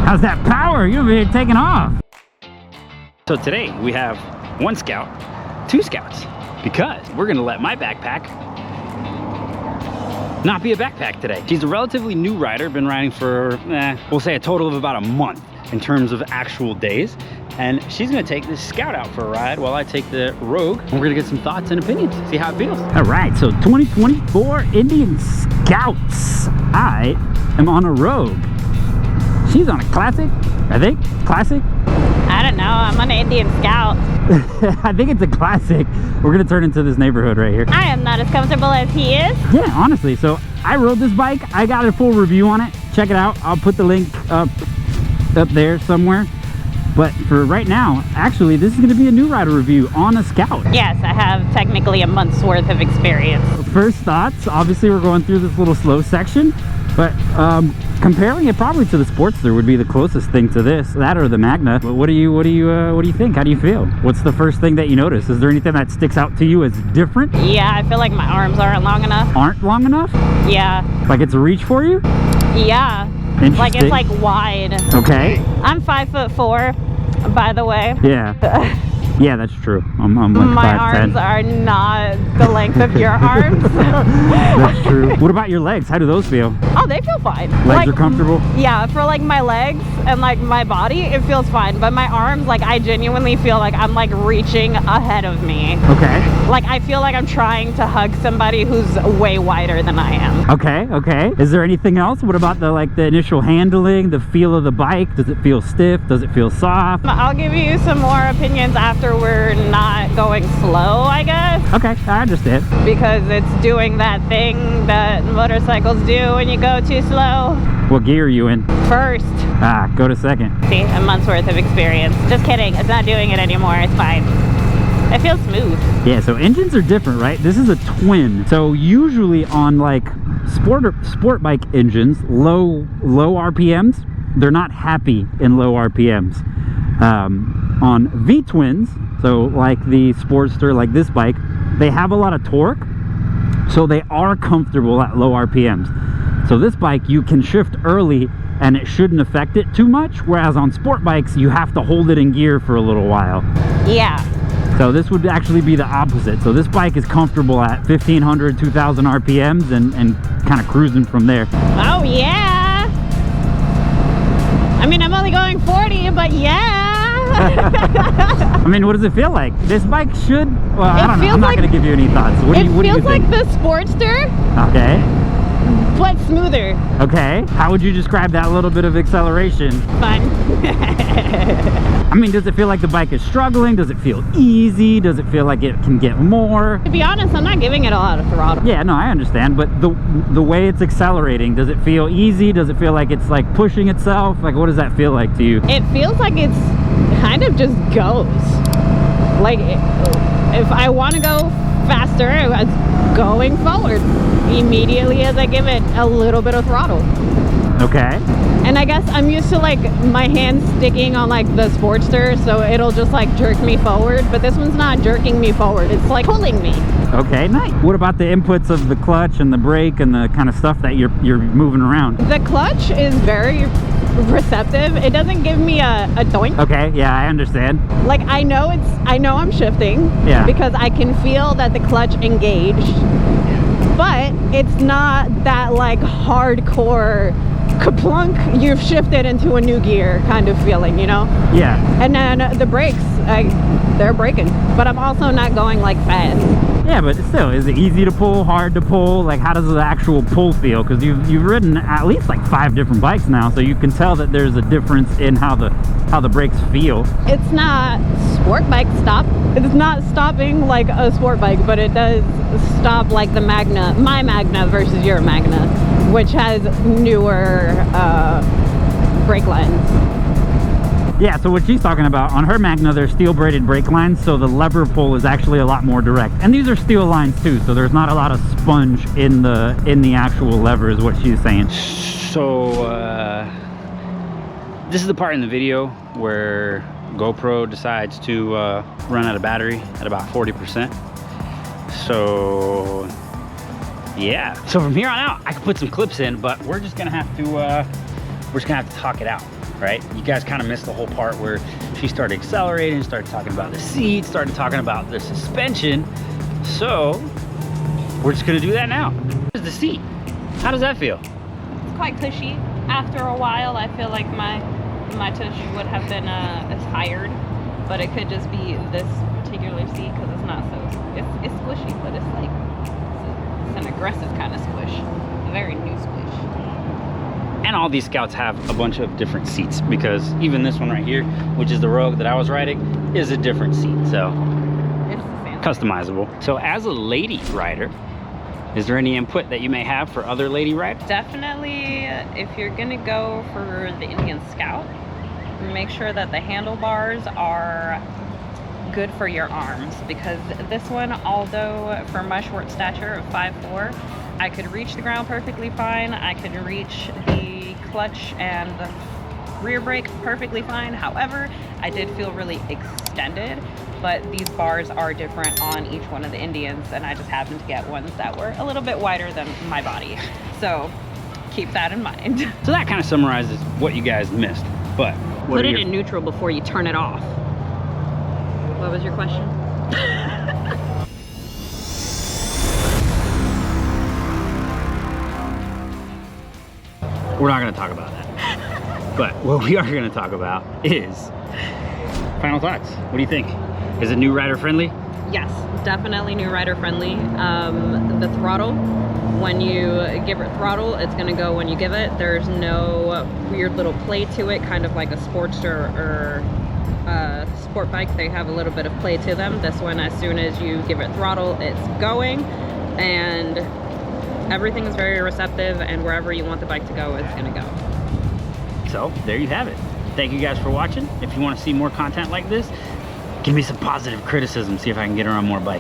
How's that power? You've been taking off. So today we have one Scout, two Scouts, because we're gonna let my backpack not be a backpack today. She's a relatively new rider, been riding for, we'll say a total of about a month in terms of actual days. And she's gonna take this Scout out for a ride while I take the Rogue. And we're gonna get some thoughts and opinions, see how it feels. All right, so 2024 Indian Scouts. I am on a Rogue. She's on a Classic, I think, Classic? I don't know, I'm an Indian Scout. I think it's a Classic. We're gonna turn into this neighborhood right here. I am not as comfortable as he is. Yeah, honestly, so I rode this bike. I got a full review on it. Check it out. I'll put the link up there somewhere. But for right now, actually, this is gonna be a new rider review on a Scout. Yes, I have technically a month's worth of experience. First thoughts, obviously we're going through this little slow section, but comparing it probably to the Sportster would be the closest thing to this, that or the Magna. But what do you think? How do you feel? What's the first thing that you notice? Is there anything that sticks out to you as different? Yeah, I feel like my arms aren't long enough. Aren't long enough? Yeah. Like it's a reach for you? Yeah. Like it's like wide. Okay. I'm 5'4", by the way. Yeah. Yeah, that's true. I'm like my 5'10". arms are not the length of your arms. That's true. What about your legs? How do those feel? Oh, they feel fine. Legs are comfortable? Yeah, for like my legs and like my body, it feels fine. But my arms, like I genuinely feel like I'm like reaching ahead of me. Okay. Like I feel like I'm trying to hug somebody who's way wider than I am. Okay, okay. Is there anything else? What about the initial handling, the feel of the bike? Does it feel stiff? Does it feel soft? I'll give you some more opinions after we're not going slow, I guess. Okay, I understand. Because it's doing that thing that motorcycles do when you go too slow. What gear are you in? First. Ah, go to second. See, a month's worth of experience. Just kidding, it's not doing it anymore, it's fine. It feels smooth. Yeah, so engines are different, right? This is a twin. So usually on like sport bike engines, low RPMs, they're not happy in low RPMs. On V-twins, so like the Sportster, like this bike, they have a lot of torque, so they are comfortable at low RPMs. So this bike, you can shift early and it shouldn't affect it too much, whereas on sport bikes, you have to hold it in gear for a little while. Yeah. So this would actually be the opposite. So this bike is comfortable at 1500, 2000 RPMs and kind of cruising from there. Oh yeah. I mean, I'm only going 40, but yeah. I mean, what does it feel like? This bike should, well, I don't know. I'm not going to give you any thoughts. What do you think? It feels like the Sportster. Okay. But smoother. Okay. How would you describe that little bit of acceleration? Fun. I mean, does it feel like the bike is struggling? Does it feel easy? Does it feel like it can get more? To be honest, I'm not giving it a lot of throttle. Yeah, no, I understand. But the way it's accelerating, does it feel easy? Does it feel like it's like pushing itself? Like, what does that feel like to you? It feels like it's kind of just goes. Like, if I want to go faster, it's going forward immediately as I give it a little bit of throttle. Okay. And I guess I'm used to like my hands sticking on like the Sportster, so it'll just like jerk me forward, but this one's not jerking me forward, it's like pulling me. Okay, nice. What about the inputs of the clutch and the brake and the kind of stuff that you're moving around? The clutch is very receptive. It doesn't give me a doink. Okay, yeah, I understand. Like I know I'm shifting, yeah, because I can feel that the clutch engaged, but it's not that like hardcore kaplunk, you've shifted into a new gear kind of feeling, you know? Yeah. And then the brakes, they're braking, but I'm also not going like fast. Yeah, but still, is it easy to pull, hard to pull? Like, how does the actual pull feel? Because you've ridden at least like 5 different bikes now, so you can tell that there's a difference in how the brakes feel. It's not sport bike stop. It's not stopping like a sport bike, but it does stop like the Magna, my Magna versus your Magna, which has newer brake lines. Yeah, so what she's talking about, on her Magna, they're steel braided brake lines, so the lever pull is actually a lot more direct. And these are steel lines too, so there's not a lot of sponge in the actual lever is what she's saying. So, this is the part in the video where GoPro decides to run out of battery at about 40%. So, yeah. So from here on out, I can put some clips in, but we're just gonna have to talk it out. right? You guys kind of missed the whole part where she started accelerating, started talking about the seat, started talking about the suspension. So we're just gonna do that now. Here's the seat. How does that feel? It's quite cushy. After a while, I feel like my tush would have been tired, but it could just be this particular seat because it's not so, it's squishy, but it's like, it's an aggressive kind of squish, a very new squish. And all these Scouts have a bunch of different seats, because even this one right here, which is the Rogue that I was riding, is a different seat, so It's the same. customizable. So as a lady rider, is there any input that you may have for other lady riders? Definitely, if you're gonna go for the Indian Scout, make sure that the handlebars are good for your arms, because this one, although for my short stature of 5'4", I could reach the ground perfectly fine. I could reach the clutch and the rear brake perfectly fine. However, I did feel really extended, but these bars are different on each one of the Indians, and I just happened to get ones that were a little bit wider than my body. So keep that in mind. So that kind of summarizes what you guys missed, but Put it in neutral before you turn it off. What was your question? We're not going to talk about that. But what we are going to talk about is final thoughts. What do you think? Is it new rider friendly? Yes, definitely new rider friendly. The throttle, when you give it throttle, it's gonna go when you give it. There's no weird little play to it, kind of like a Sportster or a sport bike. They have a little bit of play to them. This one, as soon as you give it throttle, it's going, and everything is very receptive, and wherever you want the bike to go, it's gonna go. So there you have it. Thank you guys for watching. If you want to see more content like this, give me some positive criticism, see if I can get her on more bikes.